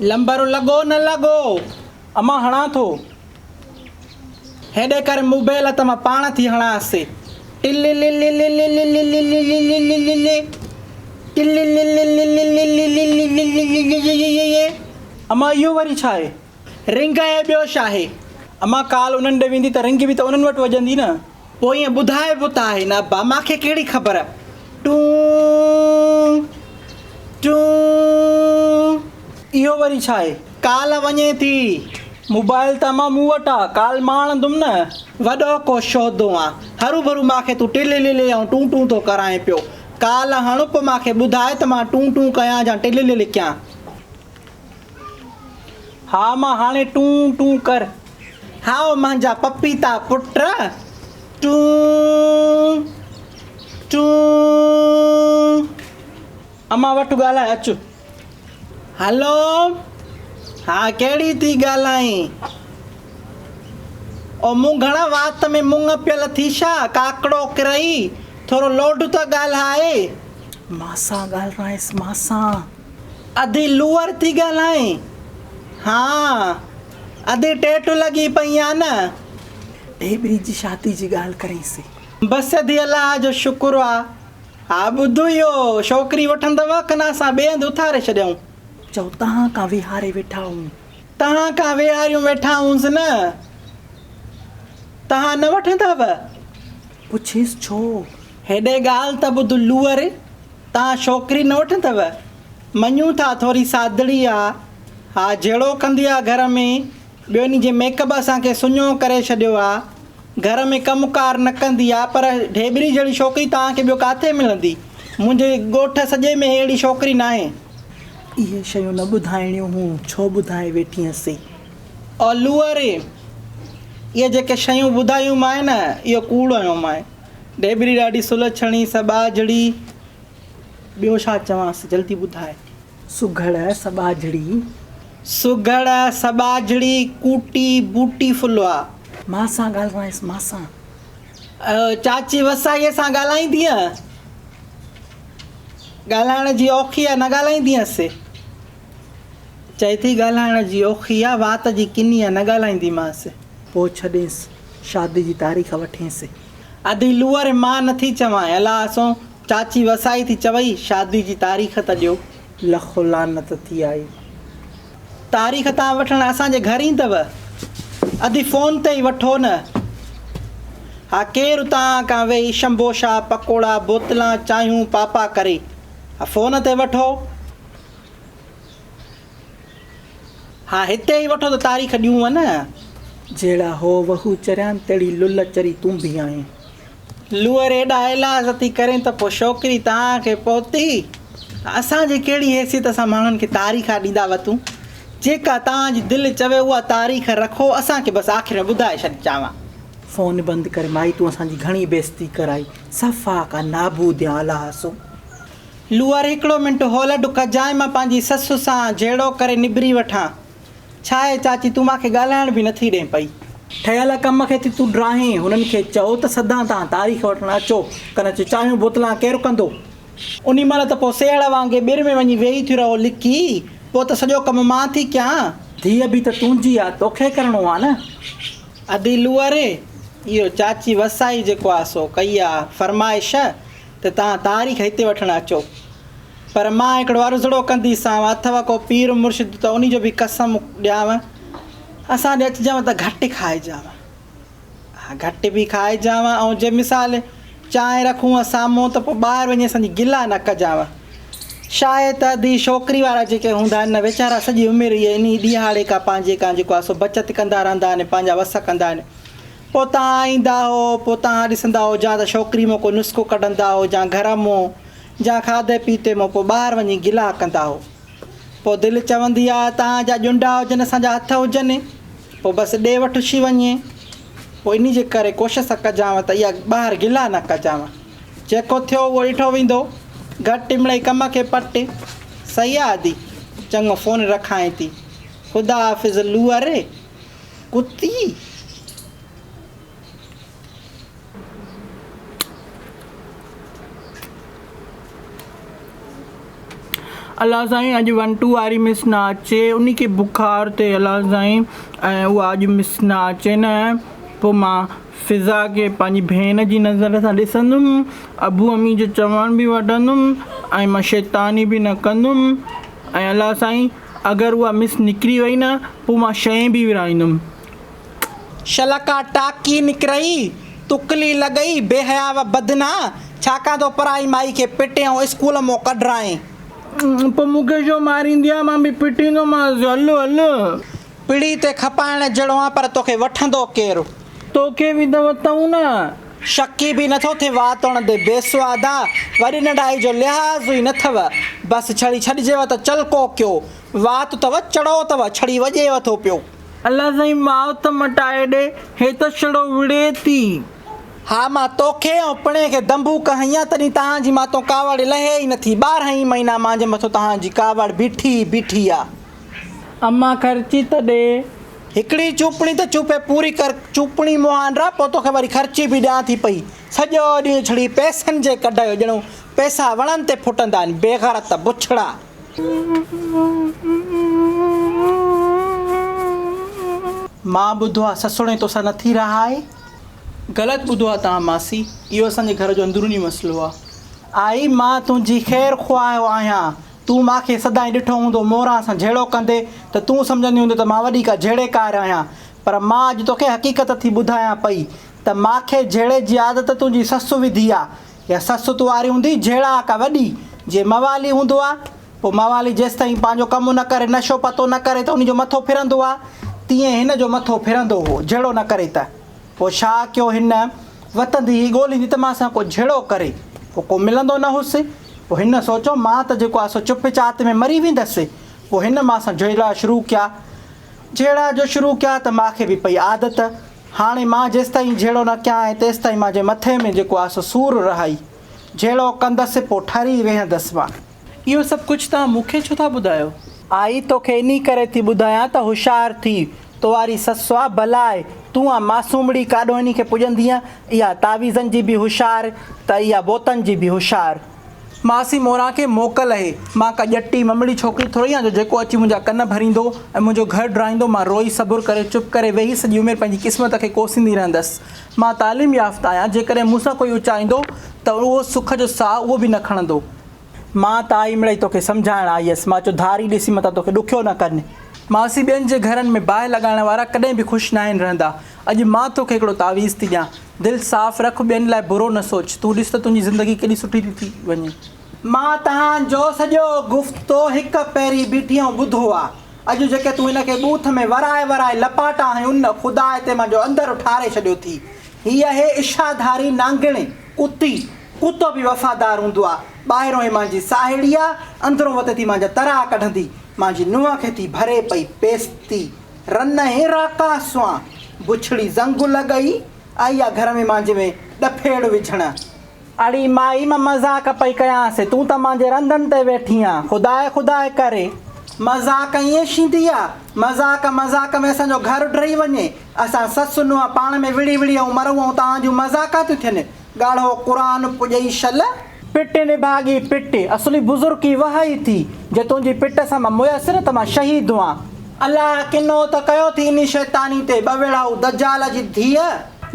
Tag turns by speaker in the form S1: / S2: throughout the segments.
S1: Lumbar लगो न लगो अमा हणा थो हेॾे करे मोबाइल त मां पाण थी हणांसि अमा इहो वरी छा आहे रिंग आहे ॿियो छा आहे अमा काल उन्हनि ॾे वेंदी त रिंग बि त उन्हनि वटि वॼंदी न पोइ ईअं ॿुधाइबो त आहे न बा मूंखे कहिड़ी ख़बर टू टू इहो वरी छा आहे काल वञे थी मोबाइल त मां मूं वटि आहे काल मां हणंदुमि न वॾो को शौदो आहे हरू भरू मूंखे तूं टिल ऐं टूं टूं थो कराए पियो काल हणु पोइ मूंखे ॿुधाए त मां टूं टूं कयां या टिल कयां हा मां हाणे टूं टूं कर हा मुंहिंजा पपीता पुट टूं टूं अमा वटि ॻाल्हाए अचु हलो हा कहिड़ी थी ॻाल्हाई ओ मूं घणा वात में मुंङ पियल थी छा काकड़ो किरई थोरो लोड त ॻाल्हाए मासां ॻाल्हाएसि मासां अधी लूअर थी ॻाल्हाए हा अधी टेट लॻी पई आहे न ढेबरी जी शादी जी ॻाल्हि करेंसि बसि अधी अलाह जो शुक्र आहे हा ॿुधो इहो छोकिरी वठंदव की न असां ॿिए हंधि उथारे छॾियऊं चओ तव्हां खां विहारे वेठा आहियूं तव्हां खां विहारियूं वेठा हुअसि न तव्हां न वठंदव पुछेसि छो हेॾे ॻाल्हि त ॿुध लूअर तव्हां छोकिरी न वठंदव मञूं था थोरी सादड़ी आहे हा जहिड़ो कंदी आहे घर में ॿियो इन जे मेकअप असांखे सुञो करे छॾियो आहे घर में कमुकार न कंदी आहे पर ढेबरी जहिड़ी छोकिरी तव्हांखे ॿियो किथे मिलंदी मुंहिंजे ॻोठ सॼे में अहिड़ी छोकिरी न आहे इहे शयूं न ॿुधाइणियूं हूं छो ॿुधाए वेठी हुअसि और लूअर इहे जेके शयूं ॿुधायूं मां न इहो कूड़ हुयो मां ढेबरी ॾाढी सुलछणी सॿाझड़ी ॿियो छा चवांसि जल्दी ॿुधाए सुघड़ सॿाझड़ी कूटी बूटी फुलवा मां सां ॻाल्हाएसि मां सां चाची वसाईअ सां ॻाल्हाईंदीअ ॻाल्हाइण जी औखी आहे न ॻाल्हाईंदीअसि चए थी ॻाल्हाइण जी औखी आहे वात जी किनी आहे न ॻाल्हाईंदीमांसि पोइ छॾेसि शादी जी तारीख़ वठेसि अधी लूअर मां नथी चवां अलाह असो चाची वसाई थी चवई शादी जी तारीख़ त ॾियो लखो लानत थी आई तारीख़ तव्हां वठणु असांजे घर ईंदव अधी फ़ोन ते ई वठो न हा केरु तव्हां खां वेही शंबोशा पकोड़ा बोतलां चांहियूं पापा करे हा फ़ोन ते वठो हा हिते ई वठो त तारीख़ ॾियूं न जहिड़ा हो वहू चरियां तहिड़ी लुल चरी तूं बि आहीं लूअर एॾा इलाज थी करें त पोइ छोकिरी तव्हांखे पहुती असांजी कहिड़ी हैसियत सां माण्हुनि खे तारीख़ ॾींदा वतूं जेका तव्हांजी दिलि चवे उहा तारीख़ रखो असांखे बसि आख़िर में ॿुधाए छॾिजांव फ़ोन बंदि करे माई तूं असांजी घणी बेइज़ती कराई सफ़ा का नाबूद अलाह सो लूअर हिकिड़ो मिंट होलड कजाए मां पंहिंजी ससु सां जहिड़ो करे निबिरी वठां छा आहे चाची तूं मूंखे ॻाल्हाइण बि नथी ॾे पई ठहियल कम खे थी तूं ड्राहीं हुननि खे चओ त सदां तव्हां तारीख़ वठणु अचो कन चांहियूं बोतलां केरु कंदो उन महिल त पोइ सेड़ वांगुरु ॿिर में वञी वेही थी रहो लिकी पोइ त सॼो कमु मां थी कयां धीअ बि त तुंहिंजी आहे तोखे करिणो आहे न अधी लूअर इहो चाची वसाई जेको आहे सो कई आहे फरमाइश त तव्हां तारीख़ हिते वठणु अचो पर मां हिकिड़ो अर्ज़ड़ो कंदीसांव अथव को पीर मुर्शिद त उन जो बि कसम ॾियांव असां ॾे अचिजांव त घटि खाइजांव हा घटि बि खाइजांव ऐं जे मिसाल चांहि रखूं साम्हूं त पोइ ॿाहिरि वञी असांजी गिला न कजांव शायदि अधी छोकिरी वारा जेके हूंदा आहिनि न वीचारा सॼी उमिरि इहे इन ॾींहाड़े खां पंहिंजे खां जेको आहे सो बचति कंदा रहंदा आहिनि पंहिंजा वस कंदा आहिनि पोइ तव्हां ईंदा हो पोइ तव्हां ॾिसंदा हो या त छोकिरी मां कोई नुस्ख़ो कढंदा हो या घर मां या खाधे पीते मां पोइ ॿाहिरि वञी गिला कंदा हो पोइ दिलि चवंदी आहे तव्हांजा ॼुंडा हुजनि असांजा हथ हुजनि पोइ बसि ॾे वठि वञे पोइ इन जे करे कोशिशि कजांव त इहा ॿाहिरि गिला न कजांव जेको थियो उहो ॾिठो वेंदो घटि मिड़ई कम खे पट सही आहे आदि चङो फ़ोन रखांइ थी ख़ुदा हाफ़िज़ लूअर कुती अलाह साईं अॼु 1 2 वारी मिस न अचे, उन खे बुखार ते अलाह साईं, ऐं उहा अॼु मिस न अचे न, पोइ मां फिज़ा खे पंहिंजी भेण जी नज़र सां ॾिसंदुमि, अबू अम्मी जो चवण बि वठंदुमि, ऐं मां शैतानी बि न कंदुमि। ऐं अलाह साईं अगरि उहा मिस निकिरी वई न, पोइ मां शइ बि विराईंदुमि। शलका टाकी निकिरई, तुकली लॻई, बेहयाव बदना, छाकाणि तो पराई माई खे पिटे ऐं स्कूल मां कढराए। पोइ मूंखे छो मारींदी आहे, मां बि पिटींदोमांसि। हलो हलो, पिड़ी ते खपाइण जहिड़ो आहे, पर तोखे वठंदो केरु? तोखे बि त वठूं न। शकी बि नथो थिए वातण ते बेसवादा, वरी नंढाई जो लिहाज़ ई न अथव, बसि छड़ी छॾिजेव त चलको कयो, वात अथव चढ़ो अथव, छड़ी वॼेव थो पियो। अलाह साईं माउ त मटाए ॾे, हे त छड़ो विड़े थी। हा मां तोखे ऐं पिणे खे दंबूक हईं, तॾहिं तव्हांजी मातो कावड़ लहे ई नथी। 12 ई महीना मुंहिंजे मथां तव्हांजी कावड़ बीठी बीठी आहे। अम्मा ख़र्ची त ॾे। हिकिड़ी चूपणी त चुपे पूरी कर, चूपणी मुहांडा, पोइ तोखे वरी ख़र्ची बि ॾियां थी पई। सॼो ॾींहुं छड़ी पैसनि जे कढायो, ॼणो पैसा वणनि ते फुटंदा आहिनि, बेग़ैरत बुछड़ा। मां ॿुधो आहे ससुणे तोसां नथी रहाए। ग़लति ॿुधो आहे तव्हां मासी, इहो असांजे घर जो अंदरूनी मसइलो आहे। आई मां तुंहिंजी ख़ैरु ख़्वाह आहियां, तूं मूंखे सदाईं ॾिठो हूंदो मोरा सां झेड़ो कंदे, त तूं सम्झंदी हूंदी त मां वॾी का झेड़ेकार आहियां, पर मां अॼु तोखे हक़ीक़त थी ॿुधायां पई त मूंखे झेड़े जी आदत तुंहिंजी ससु विधी आहे। या ससु तूं वारी हूंदी झेड़ा का वॾी, जे मवाली हूंदो आहे, पोइ मवाली जेसि ताईं पंहिंजो कमु न करे, नशो पतो न करे, त उनजो मथो फिरंदो आहे, तीअं हिन जो मथो फिरंदो हो झेड़ो न करे त। पोइ छा कयो, हिन वतंदी ही ॻोल्हींदी त मां सां को झेड़ो करे, पोइ को मिलंदो न हुअसि। पोइ हिन सोचो मां त जेको आहे सो चुप चात में मरी वेंदसि। पोइ हिन मां सां झेड़ा शुरू कया, झेड़ा जो शुरू कया त मूंखे बि पई आदत। हाणे मां जेसि ताईं झेड़ो न कयां, ऐं तेसि ताईं मुंहिंजे मथे में जेको आहे सो सूरु रहाई। झेड़ो कंदसि पोइ ठरी वेहंदसि मां। इहो सभु कुझु तव्हां मूंखे छो था ॿुधायो? आई तोखे इन करे थी ॿुधायां त होशियारु थी, तो वारी ससु आहे भलाए, तूं आहे मासूमड़ी, काॾो इन खे पुॼंदी आहे। इहा तावीज़नि जी बि होशियारु, त इहा बोतनि जी बि होशियारु। मासी मोरा खे मोकल आहे, मां का ॼटी ममड़ी छोकिरी थोरी आहियां जो जेको अची मुंहिंजा कन भरींदो ऐं मुंहिंजो घरु ड्राईंदो। मां रोई सबुरु करे चुप करे वेही सॼी उमिरि पंहिंजी क़िस्मत खे कोसींदी रहंदसि। मां तालीम याफ़्ता आहियां, जेकॾहिं मूंसां कोई उचाईंदो त उहो सुख जो साह उहो बि न खणंदो। मां त आई मिड़ई तोखे सम्झाइणु आई हुअसि, मां चयो धारी ॾिसी मथां तोखे ॾुखियो न कनि। मासी ॿियनि जे घरनि में बाहि लॻाइण वारा कॾहिं बि ख़ुशि न आहिनि रहंदा। अॼु मां तोखे हिकिड़ो तावीज़ थी ॾियां, दिलि साफ़ु रख, ॿियनि लाइ बुरो न सोच, तूं ॾिस त तुंहिंजी ज़िंदगी केॾी सुठी थी वञे। मां तव्हांजो सॼो गुफ़्तो हिकु पहिरीं बीठी ऐं ॿुधो आहे। अॼु जेके तूं हिन खे बूथ में वराए वराए लपाटा आहीं, उन ख़ुदा ते मुंहिंजो अंदरु ठारे छॾियो थी। हीअ आहे इशाधारी नांगणे कुती, कुतो बि वफ़ादार हूंदो आहे। ॿाहिरों ई मुंहिंजी साहेड़ी आहे, अंदरों वते थी मुंहिंजा तरा कढंदी। मुंहिंजी नुंहं खे थी भरे पई पेस्ती, रन हे राकासवां, बुछड़ी ज़ंग लॻई, आई आहे घर में मुंहिंजे में ॾफेड़ विझण। अड़ी माई मां मज़ाक पई कयांसि, तूं त मुंहिंजे रंधनि ते वेठी आहीं, ख़ुदा ख़ुदा करे। मज़ाक ईअं थींदी आहे, मज़ाक में असांजो घरु डही वञे, असां ससु नुंहं पाण में विड़ी विड़ी ऐं मरूं, ऐं तव्हांजूं मज़ाक थियूं थियनि। ॻाढ़ो क़ुरान पुॼई शल, पिट निभागी पिट, असली बुज़ुर्गी वहाई थी, जे तुंहिंजी पिट सां मां मुयसि न त मां शहीद हुआं। अलाह किनो त कयो थी इन शैतानी ते, ॿवेड़ाऊ दजाल जी धीअ।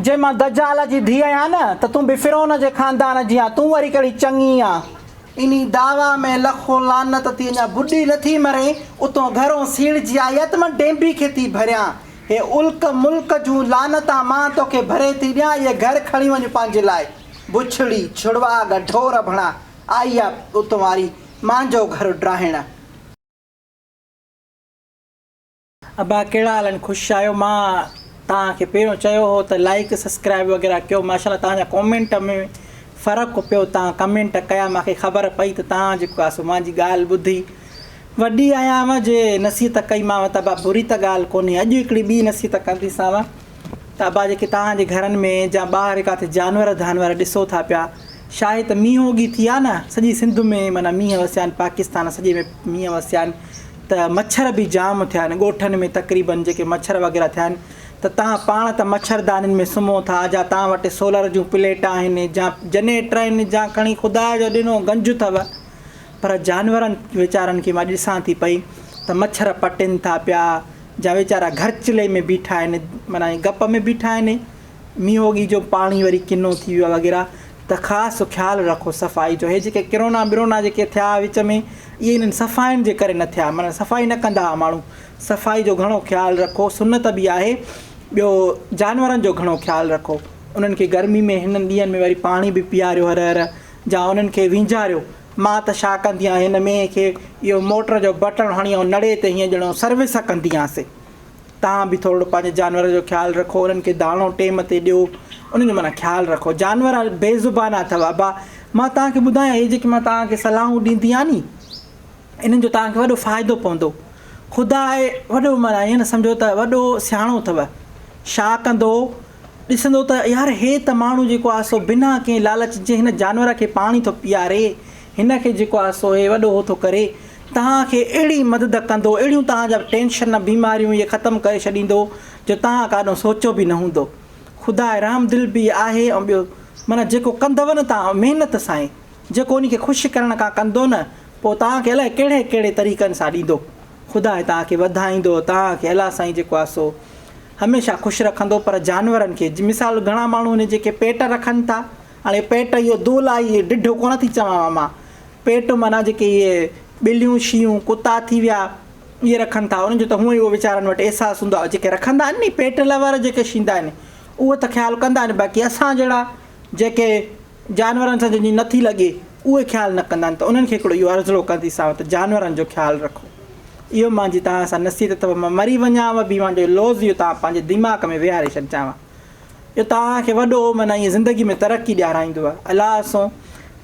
S1: जे मां दजाल जी धीअ आहियां न, त तूं बि फिरौन जे ख़ानदान जी आहीं, तूं वरी कहिड़ी चङी आहे। इन दावा में लखो लानत थी, अञा बुढी नथी मरे, उतो घरों सीड़जी आई आहे त मां डेंबी खे थी भरियां। हे उल्क मुल्क जूं लानतां मां तोखे भरे थी ॾियां, इहे घर खणी वञ पंहिंजे लाइ। बुछड़ी छुड़वाग ढोर भणा आई आहे उतो वारी मुंहिंजो घरु ड्राहिण। अबा कहिड़ा हालनि, ख़ुशि आहियो? मां तव्हांखे पहिरियों चयो हो त लाइक सब्सक्राइब वग़ैरह कयो। माशाल्लाह तव्हांजा कॉमेंट में फ़र्क़ु पियो, तव्हां कमेंट कया, मूंखे ख़बर पई त तव्हां जेको आहे सो मुंहिंजी ॻाल्हि ॿुधी वॾी आहियां। जे नसीहत कईमांव त अबा बुरी त ॻाल्हि कोन्हे। अॼु हिकिड़ी ॿी नसीहत कंदीसांव त अबा जेके तव्हांजे घरनि में या ॿाहिरि किथे जानवर ॾिसो था पिया, शायदि मींहोगी थी आहे न, सॼी सिंध में माना मींहं वसिया आहिनि, पाकिस्तान सॼे में मींहं वसिया आहिनि, त मच्छर बि जाम थिया आहिनि ॻोठनि में, तक़रीबन जेके मच्छर वग़ैरह थिया आहिनि। त तव्हां पाण त मच्छरदानियुनि में सुम्हो था, या तव्हां वटि सोलर जूं प्लेट आहिनि, या जनरेटर आहिनि, या खणी ख़ुदा जो ॾिनो गंज अथव, पर जानवरनि वीचारनि खे मां ॾिसां थी पई त मच्छर पटनि था पिया, जा वीचारा घरचिले में बीठा आहिनि, माना गप में बीठा आहिनि, मींहोगी जो पाणी वरी किनो थी वियो आहे वग़ैरह। त ख़ासि ख़्यालु रखो सफ़ाई जो। हे जेके किरोना बिरोना जेके थिया विच में, इहे इन्हनि सफ़ाइनि जे करे न थिया, माना सफ़ाई न कंदा हुआ माण्हू। सफ़ाई जो घणो ख़्यालु रखो, सुनत बि आहे। ॿियो जानवरनि जो घणो ख़्यालु रखो, उन्हनि खे गर्मी में हिननि ॾींहंनि में वरी पाणी बि पीआरियो हर हर, जा उन्हनि खे वींझारियो। मां त छा कंदी आहियां, हिन में खे इहो मोटर जो बटण हणी ऐं नड़े ते हीअं ॼणो सर्विस कंदी आहियांसि। तव्हां बि थोरो पंहिंजे जानवर जो ख़्यालु रखो, उन्हनि खे दाणो टाइम ते ॾियो, उन्हनि जो माना ख़्यालु रखो। जानवर बेज़ुबाना अथव अबा, मां तव्हांखे ॿुधायां, इहे जेके मां तव्हांखे सलाहूं ॾींदी आहियां नी, इन्हनि जो तव्हांखे वॾो फ़ाइदो पवंदो। ख़ुदा आहे वॾो, माना ईअं न सम्झो त वॾो सियाणो अथव। छा कंदो, ॾिसंदो त यार हे त माण्हू जेको आहे सो बिना कंहिं लालच जे हिन जानवर खे पाणी थो पीआरे, हिन खे जेको आहे सो हे वॾो हो थो करे, तव्हांखे अहिड़ी मदद कंदो, अहिड़ियूं तव्हांजा टेंशन बीमारियूं इहे ख़तमु करे छॾींदो जो तव्हां काॾो सोचियो बि न हूंदो। ख़ुदा राम दिल बि आहे। ऐं ॿियो माना जेको कंदव न तव्हां महिनत सां, जेको उन खे ख़ुशि करण खां कंदो न, पोइ तव्हांखे अलाए कहिड़े कहिड़े तरीक़नि सां ॾींदो। ख़ुदा तव्हांखे वधाईंदो, तव्हांखे अलाह साईं जेको आहे सो हमेशह ख़ुशि रखंदो। पर जानवरनि खे मिसाल घणा माण्हू आहिनि जेके पेट रखनि था, हाणे पेट इहो दूल आहे, इहे ढिढो कोन थी चवां मां, पेट माना जेके इहे ॿिलियूं शीयूं कुता थी विया, इहे रखनि था, उन्हनि जो त हूअं ई उहो वीचारनि वटि अहसासु हूंदो आहे। जेके रखंदा आहिनि नी पेट लवर जेके शींदा आहिनि, उहे त ख़्यालु कंदा आहिनि, बाक़ी असां जहिड़ा जेके जानवरनि सां जंहिंजी नथी लॻे उहे ख़्यालु न कंदा आहिनि। त उन्हनि खे हिकिड़ो इहो अर्ज़ो कंदीसांव त जानवरनि जो ख़्यालु रखो। इहो मुंहिंजी तव्हां सां नसीहत अथव। मां मरी वञांव बि मुंहिंजो लोज़ इहो तव्हां पंहिंजे दिमाग़ में विहारे छॾिजांव। इहो तव्हांखे वॾो माना ईअं ज़िंदगी में तरक़ी ॾियाराईंदव। अलाह सो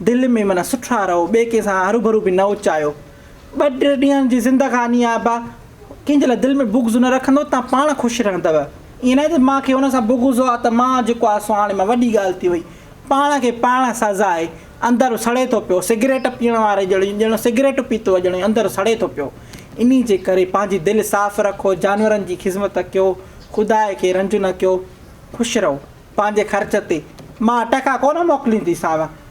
S1: दिलि में माना सुठा रहो, ॿिए कंहिंसां हरू भरू बि न उचायो। 2-3 ॾींहंनि जी ज़िंदगानी आहे बा, कंहिंजे लाइ दिलि में बुग़्ज़ न रखंदो, तव्हां पाण ख़ुशि रहंदव। ईअं न आहे त मूंखे हुन सां बुग़्ज़ आहे त मां जेको आहे सो हाणे मां वॾी ॻाल्हि थी वई, पाण खे पाण सज़ा आहे। अंदरि सड़े थो पियो, सिगरेट पीअण वारे ॼणो सिगरेट पीतो आहे, ॼणो अंदरि सड़े थो पियो। इन जे करे पंहिंजी दिलि साफ़ु रखो, जानवरनि जी ख़िदमत कयो, ख़ुदा खे रंज न कयो, ख़ुशि रहो पंहिंजे ख़र्च ते। मां टका कोन मोकिलींदीसांव,